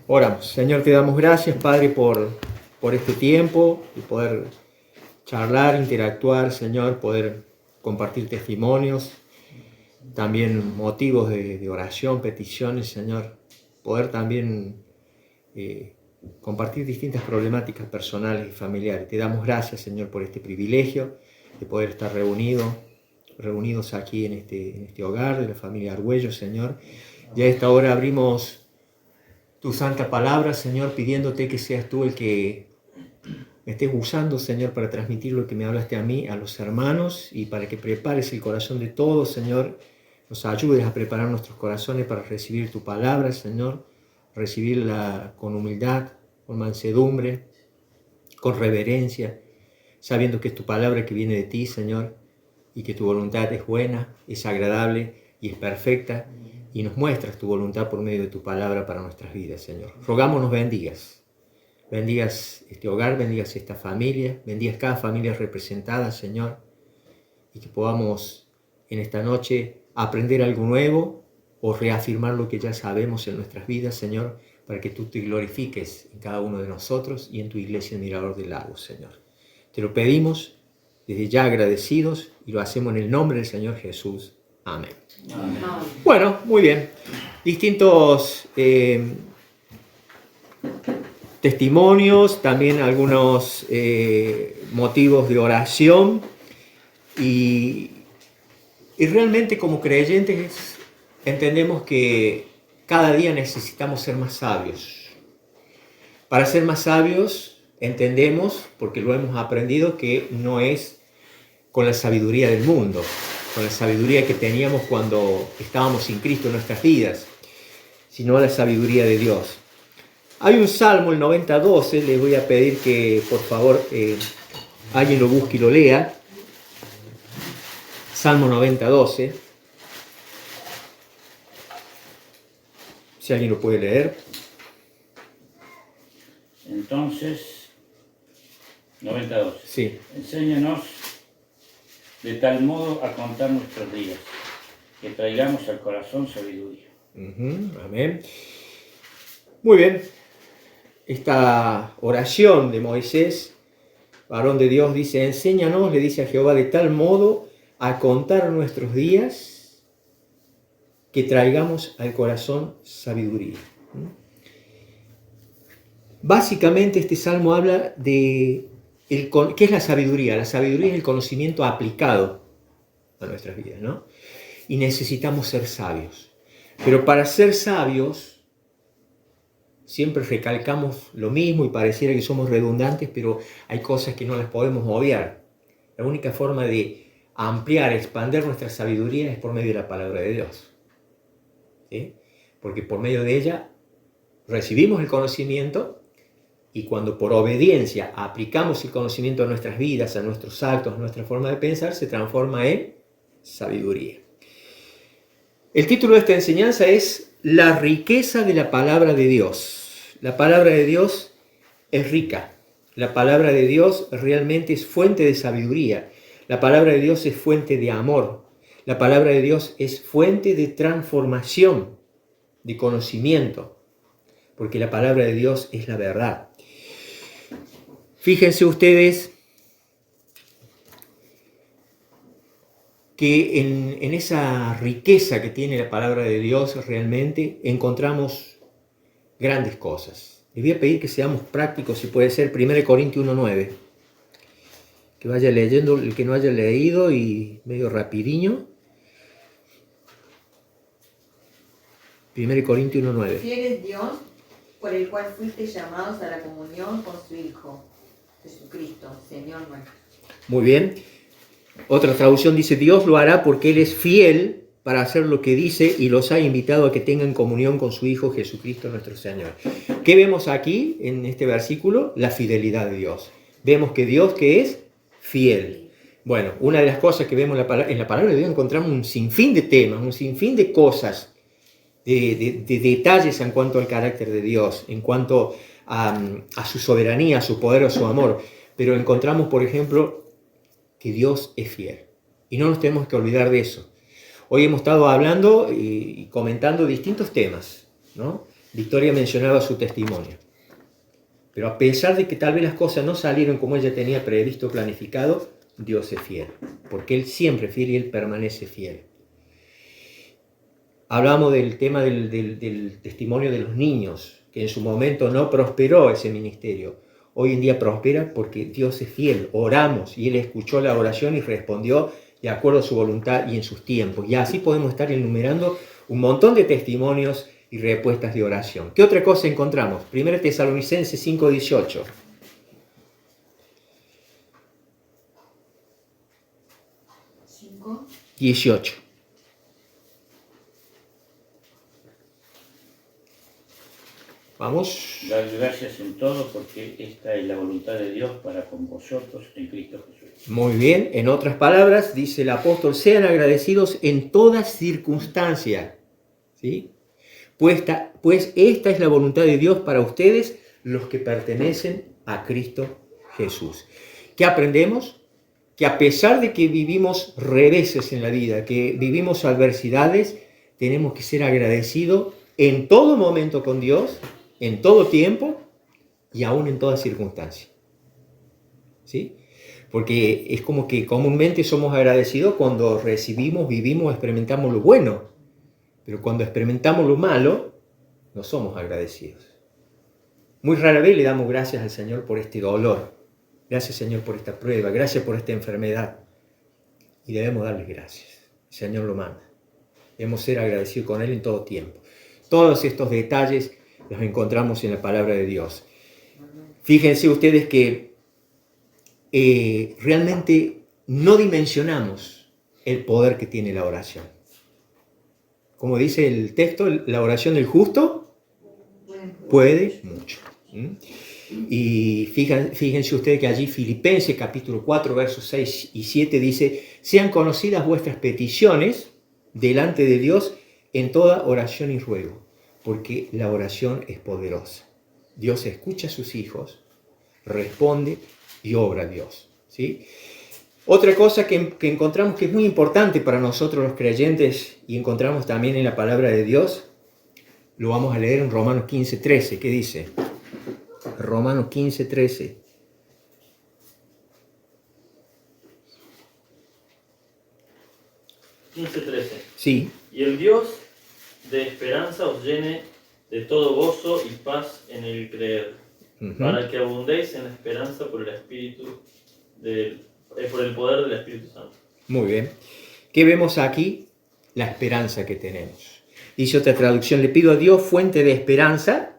Oramos. Señor, te damos gracias, Padre, por este tiempo y poder charlar, interactuar, Señor, poder compartir testimonios, también motivos de oración, peticiones, Señor, poder también compartir distintas problemáticas personales y familiares. Te damos gracias, Señor, por este privilegio de poder estar reunidos aquí en este hogar de la familia Argüello, Señor. Y a esta hora abrimos tu santa palabra, Señor, pidiéndote que seas tú el que me estés usando, Señor, para transmitir lo que me hablaste a mí, a los hermanos, y para que prepares el corazón de todos, Señor. Nos ayudes a preparar nuestros corazones para recibir tu palabra, Señor, recibirla con humildad, con mansedumbre, con reverencia, sabiendo que es tu palabra que viene de ti, Señor, y que tu voluntad es buena, es agradable y es perfecta, y nos muestras tu voluntad por medio de tu palabra para nuestras vidas, Señor. Rogamos nos bendigas. Bendigas este hogar, bendigas esta familia, bendigas cada familia representada, Señor, y que podamos en esta noche aprender algo nuevo o reafirmar lo que ya sabemos en nuestras vidas, Señor, para que tú te glorifiques en cada uno de nosotros y en tu iglesia, el Mirador del Lago, Señor. Te lo pedimos desde ya agradecidos y lo hacemos en el nombre del Señor Jesús. Amén. Amén. Bueno, muy bien. Distintos testimonios, también algunos motivos de oración y realmente como creyentes entendemos que cada día necesitamos ser más sabios. Para ser más sabios entendemos, porque lo hemos aprendido, que no es con la sabiduría del mundo, con la sabiduría que teníamos cuando estábamos sin Cristo en nuestras vidas, sino la sabiduría de Dios. Hay un salmo, el 90:12, les voy a pedir que por favor alguien lo busque y lo lea. Salmo 90:12. Si alguien lo puede leer. Entonces, 90:12. Sí. Enséñanos de tal modo a contar nuestros días, que traigamos al corazón sabiduría. Amén. Muy bien. Esta oración de Moisés, varón de Dios, dice: enséñanos, le dice a Jehová, de tal modo a contar nuestros días, que traigamos al corazón sabiduría. Básicamente este salmo habla de ¿qué es la sabiduría? La sabiduría es el conocimiento aplicado a nuestras vidas, ¿no? Y necesitamos ser sabios. Pero para ser sabios, siempre recalcamos lo mismo y pareciera que somos redundantes, pero hay cosas que no las podemos obviar. La única forma de ampliar, expandir nuestra sabiduría es por medio de la palabra de Dios. ¿Sí? Porque por medio de ella recibimos el conocimiento. Y cuando por obediencia aplicamos el conocimiento a nuestras vidas, a nuestros actos, a nuestra forma de pensar, se transforma en sabiduría. El título de esta enseñanza es La riqueza de la palabra de Dios. La palabra de Dios es rica. La palabra de Dios realmente es fuente de sabiduría. La palabra de Dios es fuente de amor. La palabra de Dios es fuente de transformación, de conocimiento. Porque la palabra de Dios es la verdad. Fíjense ustedes que en esa riqueza que tiene la palabra de Dios realmente encontramos grandes cosas. Les voy a pedir que seamos prácticos, si puede ser, 1 Corintios 1:9. Que vaya leyendo el que no haya leído y medio rapidiño. 1 Corintios 1:9. Fiel es Dios, por el cual fuiste llamados a la comunión con su Hijo, Jesucristo, Señor nuestro. Muy bien. Otra traducción dice: Dios lo hará porque Él es fiel para hacer lo que dice y los ha invitado a que tengan comunión con su Hijo Jesucristo nuestro Señor. ¿Qué vemos aquí en este versículo? La fidelidad de Dios. Vemos que Dios, que es fiel. Bueno, una de las cosas que vemos en la palabra de Dios, encontramos un sinfín de temas, un sinfín de cosas, de detalles en cuanto al carácter de Dios, en cuanto a su soberanía, a su poder, a su amor. Pero encontramos, por ejemplo, que Dios es fiel. Y no nos tenemos que olvidar de eso. Hoy hemos estado hablando y comentando distintos temas, ¿no? Victoria mencionaba su testimonio. Pero a pesar de que tal vez las cosas no salieron como ella tenía previsto, planificado, Dios es fiel. Porque Él siempre es fiel y Él permanece fiel. Hablamos del tema del testimonio de los niños, que en su momento no prosperó ese ministerio. Hoy en día prospera porque Dios es fiel. Oramos y Él escuchó la oración y respondió de acuerdo a su voluntad y en sus tiempos. Y así podemos estar enumerando un montón de testimonios y respuestas de oración. ¿Qué otra cosa encontramos? 1 Tesalonicenses 5:18. ¿5? 18. Vamos. Dar gracias en todo porque esta es la voluntad de Dios para con vosotros en Cristo Jesús. Muy bien. En otras palabras, dice el apóstol, sean agradecidos en toda circunstancia. ¿Sí? Pues esta es la voluntad de Dios para ustedes, los que pertenecen a Cristo Jesús. ¿Qué aprendemos? Que a pesar de que vivimos reveses en la vida, que vivimos adversidades, tenemos que ser agradecidos en todo momento con Dios, en todo tiempo y aún en toda circunstancia. ¿Sí? Porque es como que comúnmente somos agradecidos cuando recibimos, vivimos, experimentamos lo bueno. Pero cuando experimentamos lo malo, no somos agradecidos. Muy rara vez le damos gracias al Señor por este dolor. Gracias, Señor, por esta prueba. Gracias por esta enfermedad. Y debemos darle gracias. El Señor lo manda. Debemos ser agradecidos con Él en todo tiempo. Todos estos detalles los encontramos en la palabra de Dios. Fíjense ustedes que realmente no dimensionamos el poder que tiene la oración. Como dice el texto, la oración del justo puede mucho. Y fíjense ustedes que allí Filipenses capítulo 4 versos 6 y 7 dice, sean conocidas vuestras peticiones delante de Dios en toda oración y ruego, porque la oración es poderosa. Dios escucha a sus hijos, responde y obra Dios. ¿Sí? Otra cosa que encontramos que es muy importante para nosotros los creyentes y encontramos también en la palabra de Dios, lo vamos a leer en Romanos 15:13. ¿Qué dice? Romanos 15:13. Sí. Y el Dios de esperanza os llene de todo gozo y paz en el creer, para que abundéis en la esperanza por el por el poder del Espíritu Santo. Muy bien. ¿Qué vemos aquí? La esperanza que tenemos. Dice otra traducción, le pido a Dios, fuente de esperanza,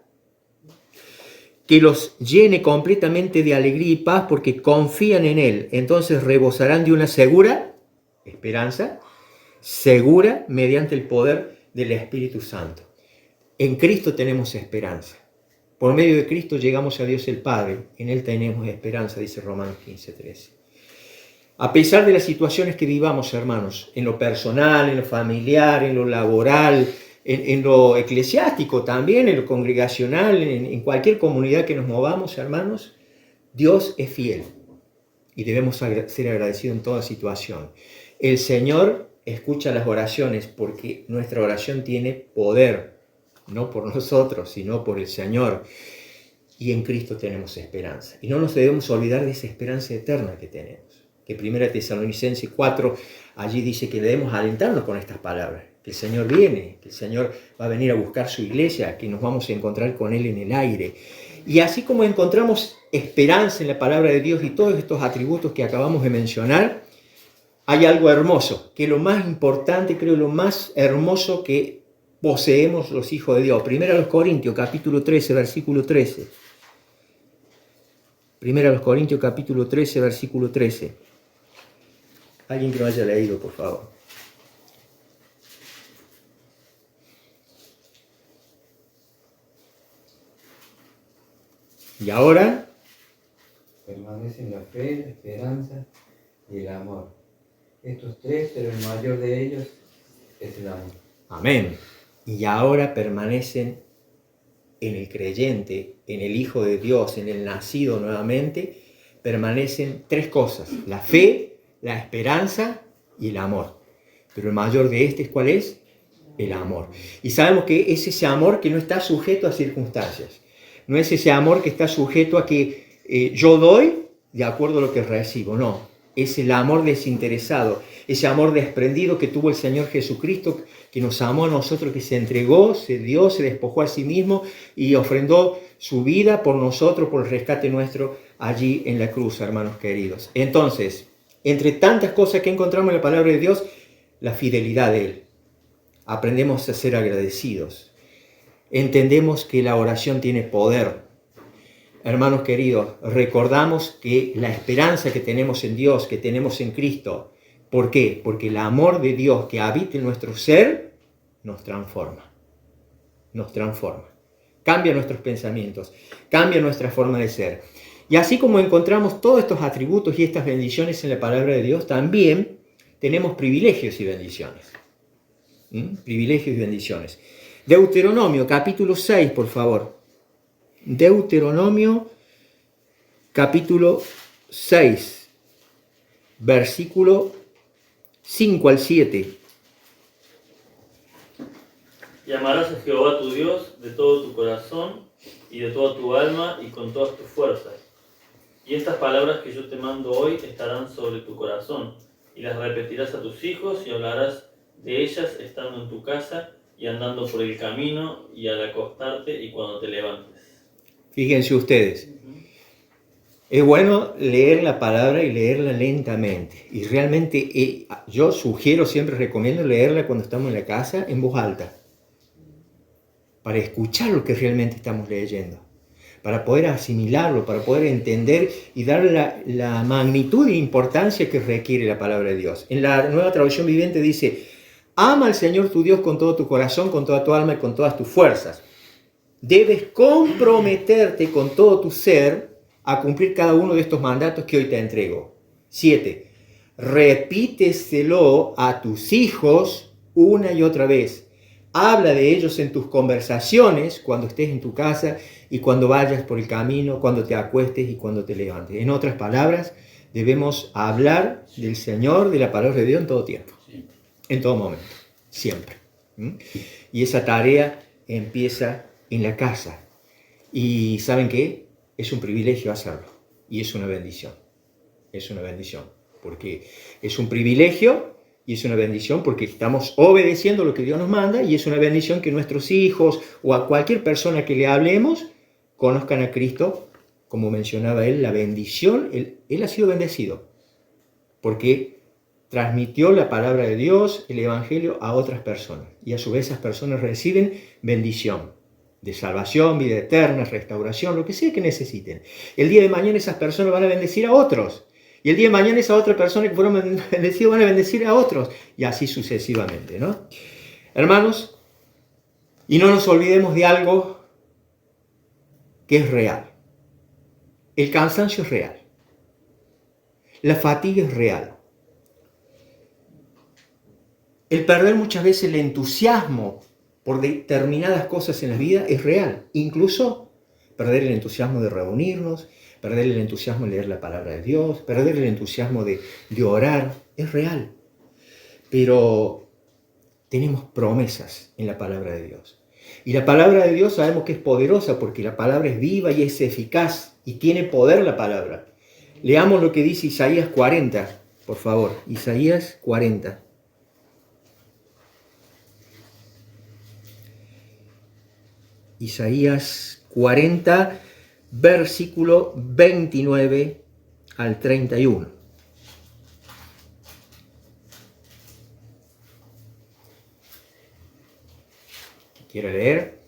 que los llene completamente de alegría y paz porque confían en Él. Entonces rebosarán de una segura esperanza, segura mediante el poder del Espíritu Santo. En Cristo tenemos esperanza. Por medio de Cristo llegamos a Dios el Padre. En Él tenemos esperanza, dice Romanos 15:13. A pesar de las situaciones que vivamos, hermanos, en lo personal, en lo familiar, en lo laboral, en lo eclesiástico también, en lo congregacional, en cualquier comunidad que nos movamos, hermanos, Dios es fiel y debemos ser agradecidos en toda situación. El Señor escucha las oraciones porque nuestra oración tiene poder, no por nosotros, sino por el Señor. Y en Cristo tenemos esperanza. Y no nos debemos olvidar de esa esperanza eterna que tenemos. Que 1 Tesalonicenses 4, allí dice que debemos alentarnos con estas palabras. Que el Señor viene, que el Señor va a venir a buscar su iglesia, que nos vamos a encontrar con Él en el aire. Y así como encontramos esperanza en la palabra de Dios y todos estos atributos que acabamos de mencionar, hay algo hermoso, que lo más importante, creo, lo más hermoso que poseemos los hijos de Dios. 1 Corintios capítulo 13, versículo 13. 1 Corintios capítulo 13, versículo 13. Alguien que lo haya leído, por favor. Y ahora permanecen la fe, la esperanza y el amor. Estos tres, pero el mayor de ellos es el amor. Amén. Y ahora permanecen en el creyente, en el Hijo de Dios, en el nacido nuevamente, permanecen tres cosas: la fe, la esperanza y el amor. Pero el mayor de ¿cuál es? el amor. Y sabemos que es ese amor que no está sujeto a circunstancias. No es ese amor que está sujeto a que yo doy de acuerdo a lo que recibo. No, es el amor desinteresado, ese amor desprendido que tuvo el Señor Jesucristo, que nos amó a nosotros, que se entregó, se dio, se despojó a sí mismo y ofrendó su vida por nosotros, por el rescate nuestro allí en la cruz, hermanos queridos. Entonces, entre tantas cosas que encontramos en la palabra de Dios, la fidelidad de Él. Aprendemos a ser agradecidos. Entendemos que la oración tiene poder. Hermanos queridos, recordamos que la esperanza que tenemos en Dios, que tenemos en Cristo, ¿por qué? Porque el amor de Dios que habita en nuestro ser nos transforma. Nos transforma. Cambia nuestros pensamientos, cambia nuestra forma de ser. Y así como encontramos todos estos atributos y estas bendiciones en la palabra de Dios, también tenemos privilegios y bendiciones. Privilegios y bendiciones. Deuteronomio, capítulo 6, por favor. Deuteronomio, capítulo 6, versículo 5 al 7. Y amarás a Jehová tu Dios de todo tu corazón y de toda tu alma y con todas tus fuerzas. Y estas palabras que yo te mando hoy estarán sobre tu corazón, y las repetirás a tus hijos y hablarás de ellas estando en tu casa y andando por el camino y al acostarte y cuando te levantes. Fíjense ustedes, es bueno leer la palabra y leerla lentamente. Y realmente yo sugiero, siempre recomiendo leerla cuando estamos en la casa en voz alta, para escuchar lo que realmente estamos leyendo, para poder asimilarlo, para poder entender y darle la magnitud e importancia que requiere la palabra de Dios. En la Nueva Traducción Viviente dice: ama al Señor tu Dios con todo tu corazón, con toda tu alma y con todas tus fuerzas. Debes comprometerte con todo tu ser a cumplir cada uno de estos mandatos que hoy te entrego. 7. Repíteselo a tus hijos una y otra vez. Habla de ellos en tus conversaciones, cuando estés en tu casa y cuando vayas por el camino, cuando te acuestes y cuando te levantes. En otras palabras, debemos hablar del Señor, de la palabra de Dios en todo tiempo, en todo momento, siempre. Y esa tarea empieza en la casa. Y ¿saben qué? Es un privilegio hacerlo. Y es una bendición. Es una bendición. Porque es un privilegio y es una bendición porque estamos obedeciendo lo que Dios nos manda, y es una bendición que nuestros hijos o a cualquier persona que le hablemos conozcan a Cristo, como mencionaba él, la bendición. Él ha sido bendecido porque transmitió la palabra de Dios, el Evangelio, a otras personas. Y a su vez esas personas reciben bendición de salvación, vida eterna, restauración, lo que sea que necesiten. El día de mañana esas personas van a bendecir a otros. Y el día de mañana esa otra persona que fueron bendecidos van a bendecir a otros. Y así sucesivamente, ¿no? Hermanos, y no nos olvidemos de algo que es real. El cansancio es real. La fatiga es real. El perder muchas veces el entusiasmo por determinadas cosas en la vida es real. Incluso perder el entusiasmo de reunirnos, perder el entusiasmo de leer la palabra de Dios, perder el entusiasmo de orar, es real. Pero tenemos promesas en la palabra de Dios. Y la palabra de Dios sabemos que es poderosa porque la palabra es viva y es eficaz y tiene poder la palabra. Leamos lo que dice Isaías 40, por favor. Isaías 40. Isaías 40, versículo 29 al 31. ¿Quiere leer?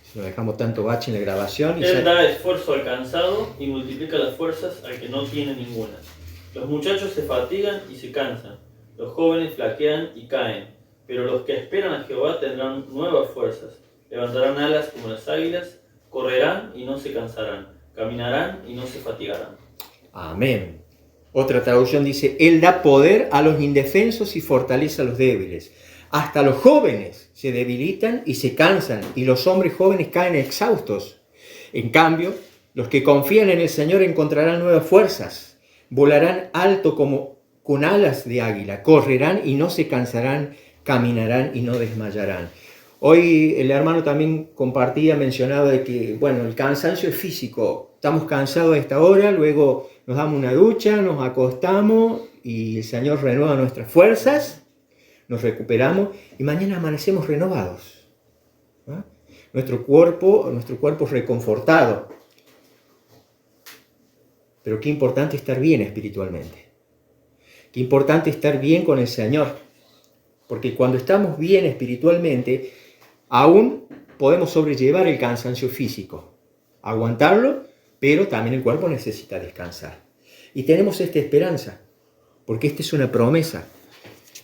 Si no dejamos tanto bache en la grabación. Él da esfuerzo al cansado y multiplica las fuerzas al que no tiene ninguna. Los muchachos se fatigan y se cansan, los jóvenes flaquean y caen, pero los que esperan a Jehová tendrán nuevas fuerzas, levantarán alas como las águilas, correrán y no se cansarán, caminarán y no se fatigarán. Amén. Otra traducción dice: Él da poder a los indefensos y fortalece a los débiles. Hasta los jóvenes se debilitan y se cansan, y los hombres jóvenes caen exhaustos. En cambio, los que confían en el Señor encontrarán nuevas fuerzas, volarán alto como con alas de águila, correrán y no se cansarán, caminarán y no desmayarán. Hoy el hermano también compartía, mencionaba de que, bueno, el cansancio es físico. Estamos cansados a esta hora, luego nos damos una ducha, nos acostamos y el Señor renueva nuestras fuerzas, nos recuperamos y mañana amanecemos renovados, ¿no? Nuestro cuerpo reconfortado. Pero qué importante estar bien espiritualmente. Qué importante estar bien con el Señor. Porque cuando estamos bien espiritualmente, aún podemos sobrellevar el cansancio físico. Aguantarlo, pero también el cuerpo necesita descansar. Y tenemos esta esperanza, porque esta es una promesa.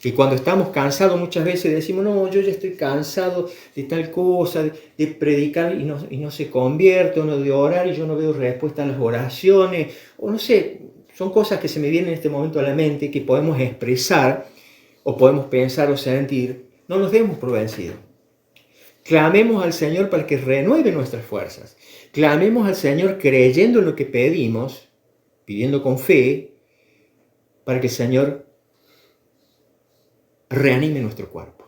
Que cuando estamos cansados muchas veces decimos, no, yo ya estoy cansado de tal cosa, de predicar y no se convierte, o no de orar y yo no veo respuesta a las oraciones, o no sé, son cosas que se me vienen en este momento a la mente que podemos expresar o podemos pensar o sentir. No nos demos por vencidos. Clamemos al Señor para que renueve nuestras fuerzas. Clamemos al Señor creyendo en lo que pedimos, pidiendo con fe, para que el Señor reanime nuestro cuerpo,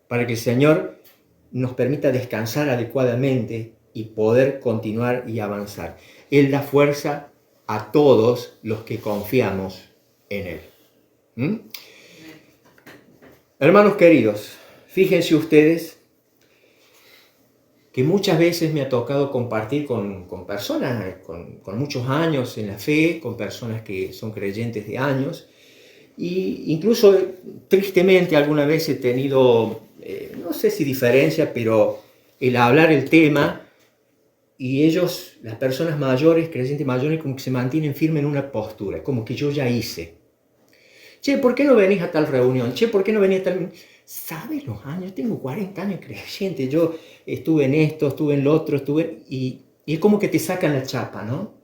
para que el Señor nos permita descansar adecuadamente y poder continuar y avanzar. Él da fuerza a todos los que confiamos en Él. Hermanos queridos, fíjense ustedes que muchas veces me ha tocado compartir con personas con muchos años en la fe, con personas que son creyentes de años, y incluso tristemente alguna vez he tenido, no sé si diferencia, pero el hablar el tema, y ellos, las personas mayores, creyentes mayores, como que se mantienen firmes en una postura, como que yo ya hice. Che, ¿por qué no venís a tal reunión? Che, ¿por qué no venís a tal... ¿Sabes los años? Tengo 40 años creyente, yo estuve en esto, estuve en lo otro, y es como que te sacan la chapa, ¿no?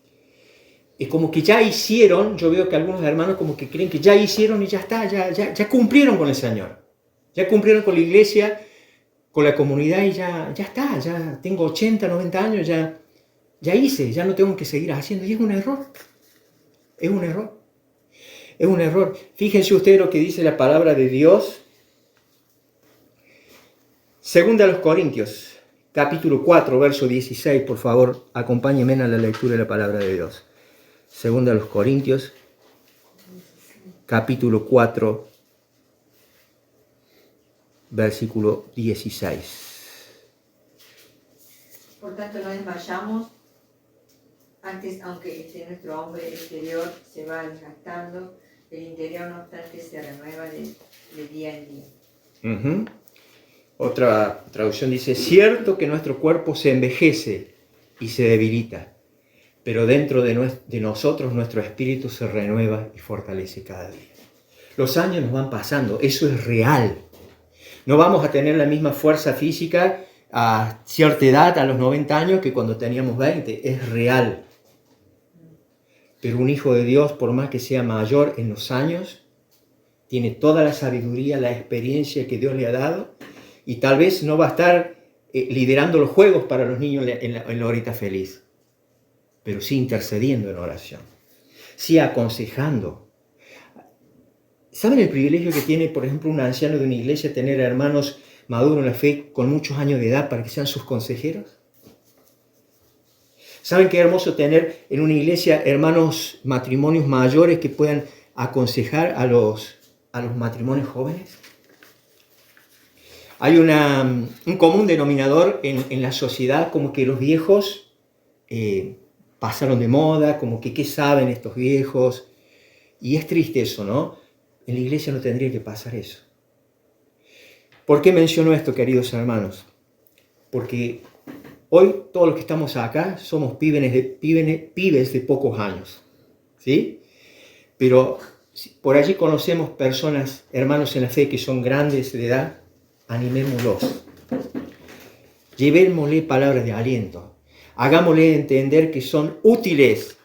Es como que ya hicieron, yo veo que algunos hermanos como que creen que ya hicieron y ya está, ya cumplieron con el Señor. Ya cumplieron con la iglesia, con la comunidad y ya está, ya tengo 80, 90 años, ya hice, ya no tengo que seguir haciendo. Y es un error, es un error, es un error. Fíjense ustedes lo que dice la palabra de Dios. Segunda a los Corintios, capítulo 4, verso 16, por favor, acompáñenme a la lectura de la palabra de Dios. Segunda a los Corintios, capítulo 4, versículo 16. Por tanto, no desmayamos. Antes, aunque nuestro hombre exterior se va desgastando, el interior, no obstante, se renueva de día en día. Otra traducción dice, cierto que nuestro cuerpo se envejece y se debilita, pero dentro de nosotros nuestro espíritu se renueva y fortalece cada día. Los años nos van pasando, eso es real. No vamos a tener la misma fuerza física a cierta edad, a los 90 años, que cuando teníamos 20, es real. Pero un hijo de Dios, por más que sea mayor en los años, tiene toda la sabiduría, la experiencia que Dios le ha dado, y tal vez no va a estar liderando los juegos para los niños en la horita feliz, pero sí intercediendo en oración, sí aconsejando. ¿Saben el privilegio que tiene, por ejemplo, un anciano de una iglesia, tener hermanos maduros en la fe con muchos años de edad para que sean sus consejeros? ¿Saben qué hermoso tener en una iglesia hermanos matrimonios mayores que puedan aconsejar a los matrimonios jóvenes? Hay un común denominador en la sociedad, como que los viejos pasaron de moda, como que ¿qué saben estos viejos? Y es triste eso, ¿no? En la iglesia no tendría que pasar eso. ¿Por qué menciono esto, queridos hermanos? Porque hoy todos los que estamos acá somos pibes de pocos años, ¿sí? Pero por allí conocemos personas, hermanos en la fe, que son grandes de edad. Animémoslos, llevémosle palabras de aliento, hagámosle entender que son útiles,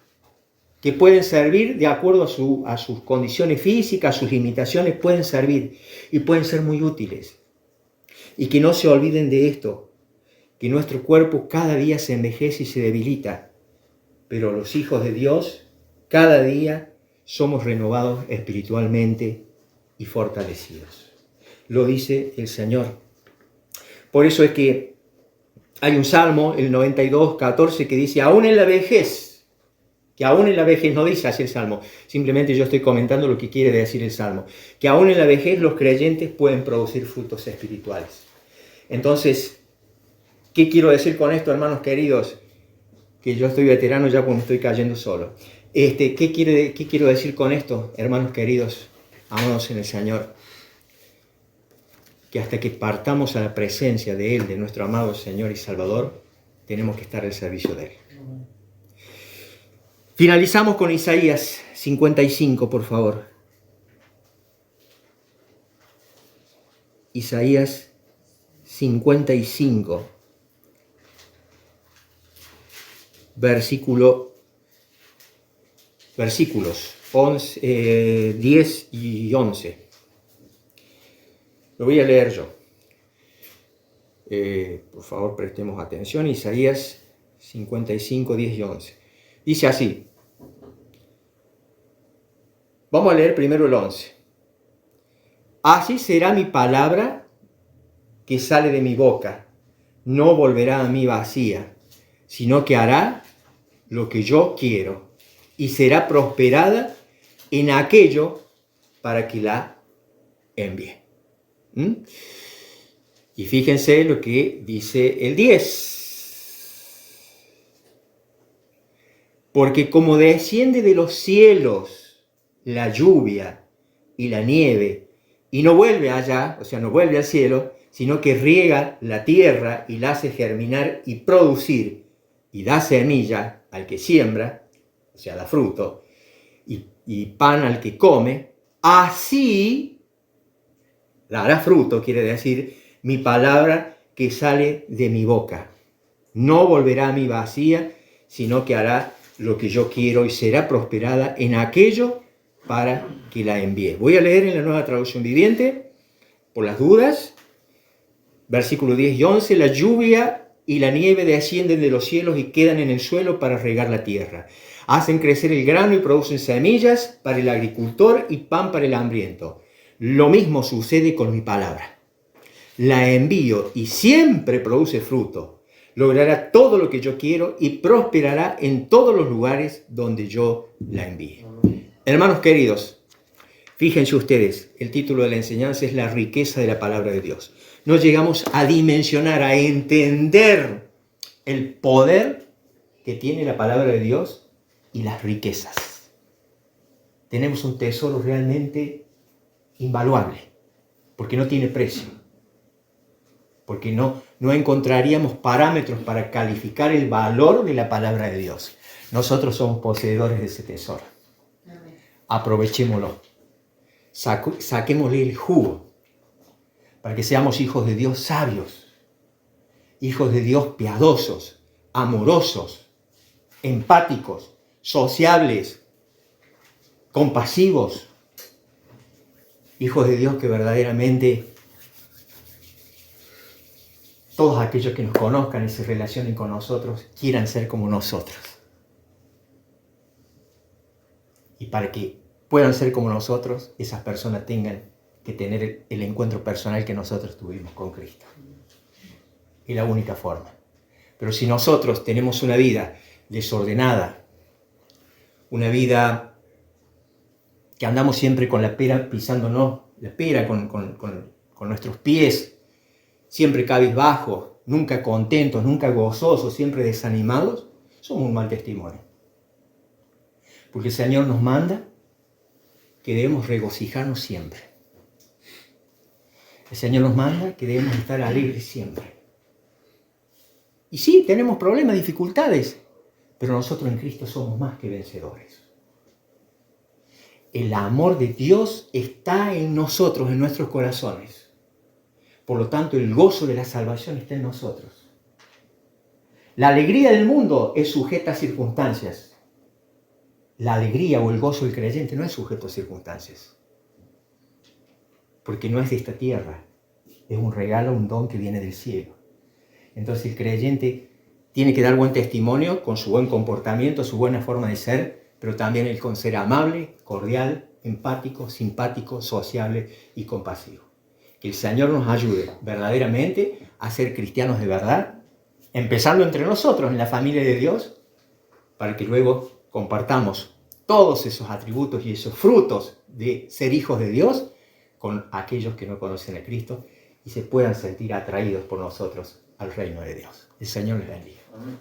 que pueden servir de acuerdo a sus condiciones físicas, a sus limitaciones, pueden servir y pueden ser muy útiles. Y que no se olviden de esto, que nuestro cuerpo cada día se envejece y se debilita, pero los hijos de Dios cada día somos renovados espiritualmente y fortalecidos. Lo dice el Señor. Por eso es que hay un salmo, el 92, 14, que dice, aún en la vejez, que aún en la vejez, no dice así el salmo, simplemente yo estoy comentando lo que quiere decir el salmo, que aún en la vejez los creyentes pueden producir frutos espirituales. Entonces, ¿qué quiero decir con esto, hermanos queridos? Que yo estoy veterano ya cuando estoy cayendo solo. ¿Qué quiero decir con esto, hermanos queridos, amados en el Señor? Que hasta que partamos a la presencia de Él, de nuestro amado Señor y Salvador, tenemos que estar al servicio de Él. Finalizamos con Isaías 55, por favor. Isaías 55, versículos 10 y 11. Lo voy a leer yo. Por favor, prestemos atención. Isaías 55, 10 y 11. Dice así. Vamos a leer primero el 11. Así será mi palabra que sale de mi boca. No volverá a mí vacía, sino que hará lo que yo quiero y será prosperada en aquello para que la envíe. Y fíjense lo que dice el 10. Porque como desciende de los cielos la lluvia y la nieve, y no vuelve allá, o sea, no vuelve al cielo, sino que riega la tierra y la hace germinar y producir, y da semilla al que siembra, o sea, da fruto, y pan al que come, así dará fruto, quiere decir, mi palabra que sale de mi boca. No volverá a mí vacía, sino que hará lo que yo quiero y será prosperada en aquello para que la envíe. Voy a leer en la Nueva Traducción Viviente, por las dudas, versículos 10 y 11, la lluvia y la nieve descienden de los cielos y quedan en el suelo para regar la tierra. Hacen crecer el grano y producen semillas para el agricultor y pan para el hambriento. Lo mismo sucede con mi palabra. La envío y siempre produce fruto. Logrará todo lo que yo quiero y prosperará en todos los lugares donde yo la envíe. Hermanos queridos, fíjense ustedes, el título de la enseñanza es la riqueza de la palabra de Dios. No llegamos a dimensionar, a entender el poder que tiene la palabra de Dios y las riquezas. Tenemos un tesoro realmente invaluable, porque no tiene precio, porque no encontraríamos parámetros para calificar el valor de la palabra de Dios. Nosotros somos poseedores de ese tesoro. Aprovechémoslo, saquémosle el jugo, para que seamos hijos de Dios sabios, hijos de Dios piadosos, amorosos, empáticos, sociables, compasivos, hijos de Dios que verdaderamente todos aquellos que nos conozcan y se relacionen con nosotros quieran ser como nosotros. Y para que puedan ser como nosotros, esas personas tengan que tener el encuentro personal que nosotros tuvimos con Cristo. Es la única forma. Pero si nosotros tenemos una vida desordenada, una vida que andamos siempre con la pera pisándonos, la pera con nuestros pies, siempre cabizbajos, nunca contentos, nunca gozosos, siempre desanimados, somos un mal testimonio. Porque el Señor nos manda que debemos regocijarnos siempre. El Señor nos manda que debemos estar alegres siempre. Y sí, tenemos problemas, dificultades, pero nosotros en Cristo somos más que vencedores. El amor de Dios está en nosotros, en nuestros corazones. Por lo tanto, el gozo de la salvación está en nosotros. La alegría del mundo es sujeta a circunstancias. La alegría o el gozo del creyente no es sujeto a circunstancias. Porque no es de esta tierra. Es un regalo, un don que viene del cielo. Entonces el creyente tiene que dar buen testimonio con su buen comportamiento, su buena forma de ser, pero también el con ser amable, cordial, empático, simpático, sociable y compasivo. Que el Señor nos ayude verdaderamente a ser cristianos de verdad, empezando entre nosotros, en la familia de Dios, para que luego compartamos todos esos atributos y esos frutos de ser hijos de Dios con aquellos que no conocen a Cristo y se puedan sentir atraídos por nosotros al reino de Dios. El Señor les bendiga. Amén.